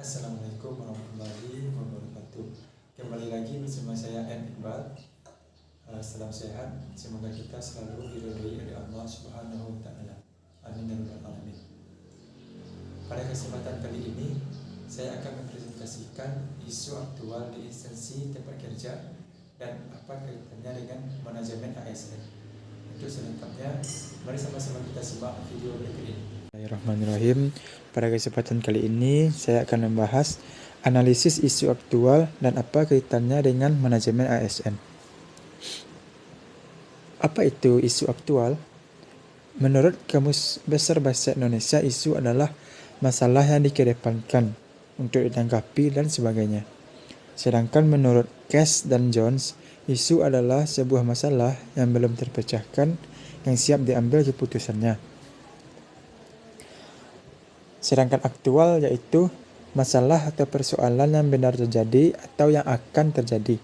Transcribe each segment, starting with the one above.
Assalamualaikum warahmatullahi wabarakatuh. Kembali lagi bersama saya N. Iqbal. Salam sehat. Semoga kita selalu diridhoi oleh Allah Subhanahu wa taala. Amin ya rabbal alamin. Pada kesempatan kali ini saya akan mempresentasikan isu aktual di instansi tempat kerja dan apa kaitannya dengan manajemen ASN. Untuk selengkapnya, mari sama-sama kita simak video berikut ini. Bismillahirrahmanirrahim. Pada kesempatan kali ini saya akan membahas analisis isu aktual dan apa kaitannya dengan manajemen ASN. Apa itu isu aktual? Menurut Kamus Besar Bahasa Indonesia, isu adalah masalah yang dikedepankan untuk ditanggapi dan sebagainya. Sedangkan menurut Cass dan Jones, isu adalah sebuah masalah yang belum terpecahkan yang siap diambil keputusannya. Sedangkan aktual yaitu masalah atau persoalan yang benar terjadi atau yang akan terjadi.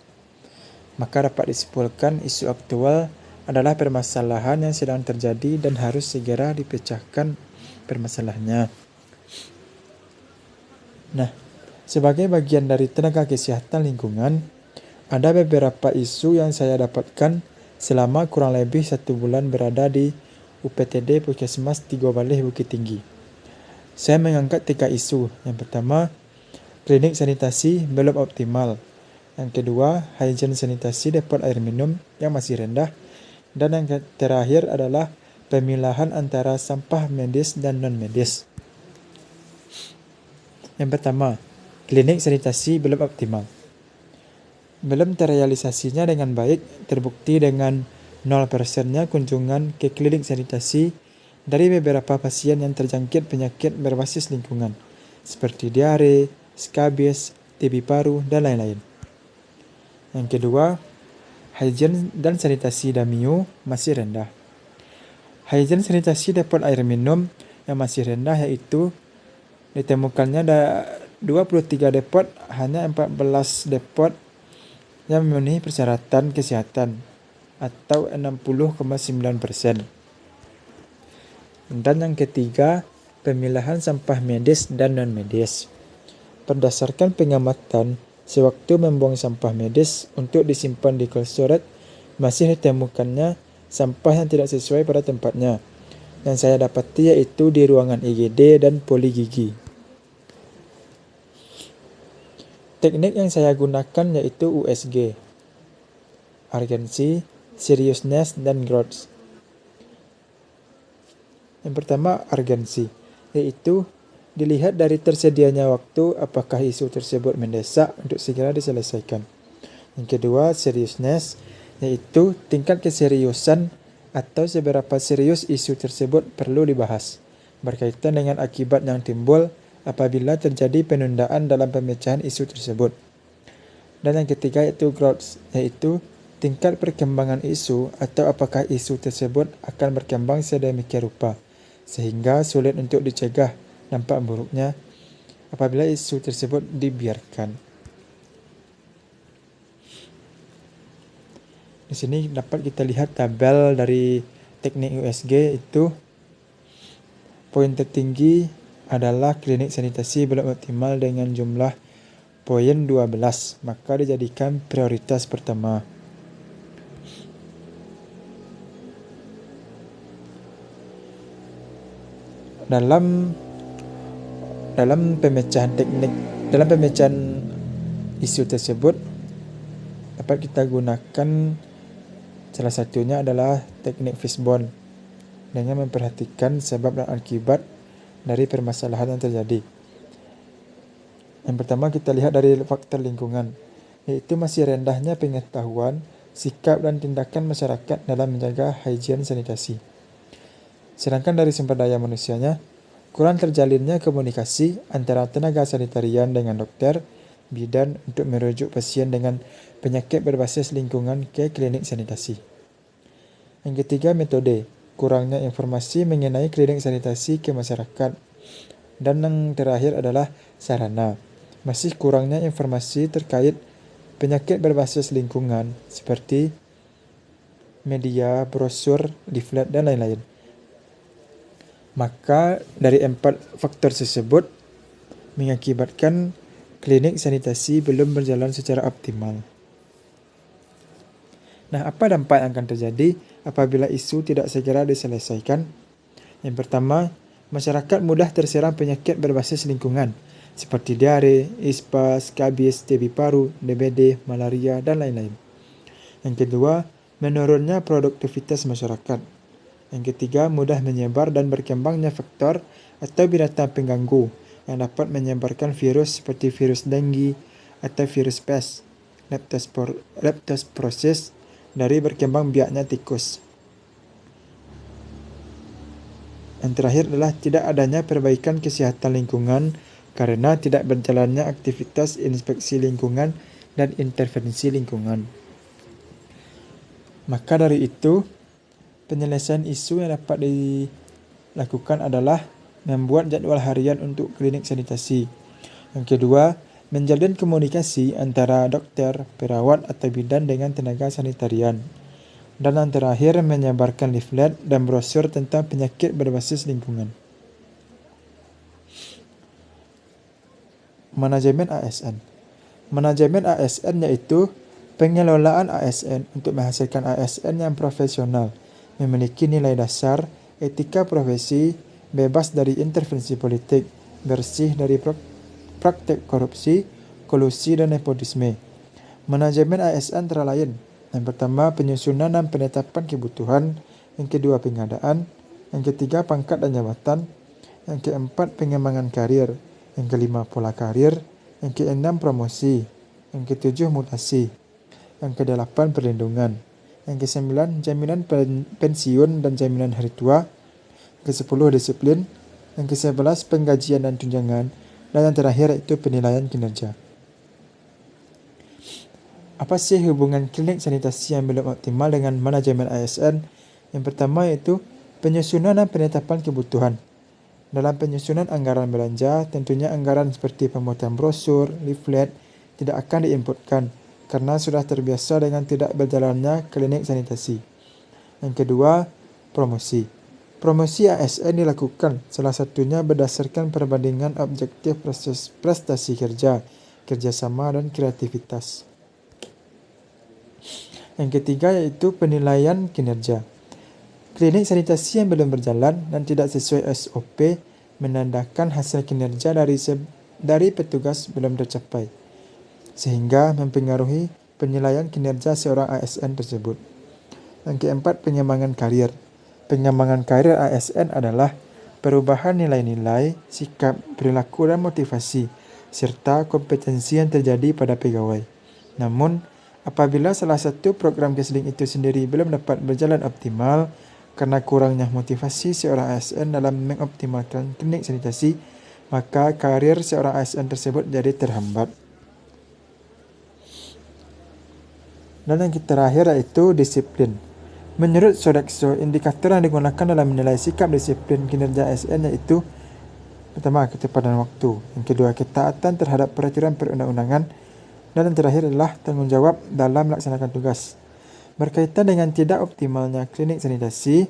Maka dapat disimpulkan isu aktual adalah permasalahan yang sedang terjadi dan harus segera dipecahkan permasalahannya. Nah, sebagai bagian dari tenaga kesehatan lingkungan, ada beberapa isu yang saya dapatkan selama kurang lebih 1 bulan berada di UPTD Puskesmas Tigo Baleh Bukit Tinggi. Saya mengangkat 3 isu. Yang pertama, klinik sanitasi belum optimal. Yang kedua, hygiene sanitasi depot air minum yang masih rendah. Dan yang terakhir adalah pemilahan antara sampah medis dan non-medis. Yang pertama, klinik sanitasi belum optimal. Belum terrealisasinya dengan baik, terbukti dengan 0%-nya kunjungan ke klinik sanitasi dari beberapa pasien yang terjangkit penyakit berbasis lingkungan, seperti diare, skabis, TB paru, dan lain-lain. Yang kedua, hygiene dan sanitasi Damio masih rendah. Hygiene sanitasi depot air minum yang masih rendah yaitu ditemukannya ada 23 depot, hanya 14 depot yang memenuhi persyaratan kesehatan atau 60,9%. Dan yang ketiga, pemilahan sampah medis dan non-medis. Berdasarkan pengamatan, sewaktu membuang sampah medis untuk disimpan di cold storage, masih ditemukannya sampah yang tidak sesuai pada tempatnya. Yang saya dapati yaitu di ruangan IGD dan poli gigi. Teknik yang saya gunakan yaitu USG, urgency, seriousness, dan growth. Yang pertama, urgensi, yaitu dilihat dari tersedianya waktu apakah isu tersebut mendesak untuk segera diselesaikan. Yang kedua, seriousness, yaitu tingkat keseriusan atau seberapa serius isu tersebut perlu dibahas, berkaitan dengan akibat yang timbul apabila terjadi penundaan dalam pemecahan isu tersebut. Dan yang ketiga yaitu growth, yaitu tingkat perkembangan isu atau apakah isu tersebut akan berkembang sedemikian rupa sehingga sulit untuk dicegah dampak buruknya apabila isu tersebut dibiarkan. Di sini dapat kita lihat tabel dari teknik USG itu poin tertinggi adalah klinik sanitasi belum optimal dengan jumlah poin 12, maka dijadikan prioritas pertama. Dalam pemecahan isu tersebut dapat kita gunakan salah satunya adalah teknik fishbone dengan memperhatikan sebab dan akibat dari permasalahan yang terjadi. Yang pertama kita lihat dari faktor lingkungan, yaitu masih rendahnya pengetahuan, sikap dan tindakan masyarakat dalam menjaga hygiene sanitasi. Sedangkan dari sumber daya manusianya, kurang terjalinnya komunikasi antara tenaga sanitarian dengan dokter, bidan untuk merujuk pasien dengan penyakit berbasis lingkungan ke klinik sanitasi. Yang ketiga, metode. Kurangnya informasi mengenai klinik sanitasi ke masyarakat. Dan yang terakhir adalah sarana. Masih kurangnya informasi terkait penyakit berbasis lingkungan seperti media, brosur, leaflet, dan lain-lain. Maka dari 4 faktor tersebut, mengakibatkan klinik sanitasi belum berjalan secara optimal. Nah, apa dampak yang akan terjadi apabila isu tidak segera diselesaikan? Yang pertama, masyarakat mudah terserang penyakit berbasis lingkungan seperti diare, ispa, skabis, TB paru, DBD, malaria, dan lain-lain. Yang kedua, menurunnya produktivitas masyarakat. Yang ketiga, mudah menyebar dan berkembangnya faktor atau binatang pengganggu yang dapat menyebarkan virus seperti virus denggi atau virus pes, leptospirosis, dari berkembang biaknya tikus. Yang terakhir adalah tidak adanya perbaikan kesehatan lingkungan karena tidak berjalannya aktivitas inspeksi lingkungan dan intervensi lingkungan. Maka dari itu, penyelesaian isu yang dapat dilakukan adalah membuat jadwal harian untuk klinik sanitasi. Yang kedua, menjalin komunikasi antara dokter, perawat atau bidan dengan tenaga sanitarian. Dan yang terakhir, menyebarkan leaflet dan brosur tentang penyakit berbasis lingkungan. Manajemen ASN. Manajemen ASN yaitu pengelolaan ASN untuk menghasilkan ASN yang profesional, memiliki nilai dasar, etika profesi, bebas dari intervensi politik, bersih dari praktek korupsi, kolusi, dan nepotisme. Manajemen ASN antara lain: yang pertama, penyusunan dan penetapan kebutuhan; yang kedua, pengadaan; yang ketiga, pangkat dan jabatan; yang keempat, pengembangan karir; yang kelima, pola karir; yang keenam, promosi; yang ketujuh, mutasi; yang kedelapan, perlindungan; yang kesembilan, jaminan pensiun dan jaminan hari tua; ke-10, disiplin; yang ke-11, penggajian dan tunjangan; dan yang terakhir yaitu penilaian kinerja. Apa sih hubungan klinik sanitasi yang belum optimal dengan manajemen ASN? Yang pertama yaitu penyusunan dan penetapan kebutuhan. Dalam penyusunan anggaran belanja, tentunya anggaran seperti pembuatan brosur, leaflet tidak akan diinputkan karena sudah terbiasa dengan tidak berjalannya klinik sanitasi. Yang kedua, promosi. Promosi ASN dilakukan salah satunya berdasarkan perbandingan objektif prestasi kerja, kerjasama, dan kreativitas. Yang ketiga yaitu penilaian kinerja. Klinik sanitasi yang belum berjalan dan tidak sesuai SOP menandakan hasil kinerja dari petugas belum tercapai, sehingga mempengaruhi penilaian kinerja seorang ASN tersebut. Yang keempat, pengembangan karir. Pengembangan karir ASN adalah perubahan nilai-nilai, sikap, perilaku, dan motivasi, serta kompetensi yang terjadi pada pegawai. Namun, apabila salah satu program counseling itu sendiri belum dapat berjalan optimal karena kurangnya motivasi seorang ASN dalam mengoptimalkan klinik sanitasi, maka karir seorang ASN tersebut jadi terhambat. Dan yang terakhir yaitu disiplin. Menurut Sodexo, indikator yang digunakan dalam menilai sikap disiplin kinerja ASN yaitu: pertama, ketepatan waktu; yang kedua, ketaatan terhadap peraturan perundang-undangan; dan yang terakhir adalah tanggung jawab dalam melaksanakan tugas. Berkaitan dengan tidak optimalnya klinik sanitasi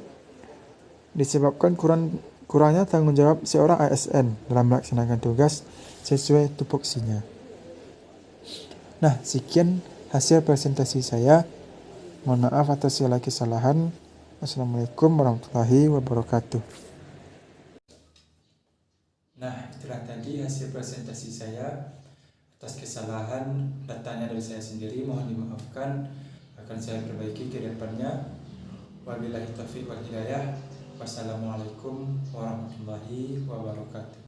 disebabkan kurangnya tanggung jawab seorang ASN dalam melaksanakan tugas sesuai tupoksinya. Nah, sekian hasil presentasi saya. Mohon maaf atas segala kesalahan. Assalamualaikum warahmatullahi wabarakatuh. Nah, itulah tadi hasil presentasi saya. Atas kesalahan datanya dari saya sendiri, mohon dimaafkan. Akan saya perbaiki ke depannya. Wabillahi taufiq wal hidayah. Wassalamualaikum warahmatullahi wabarakatuh.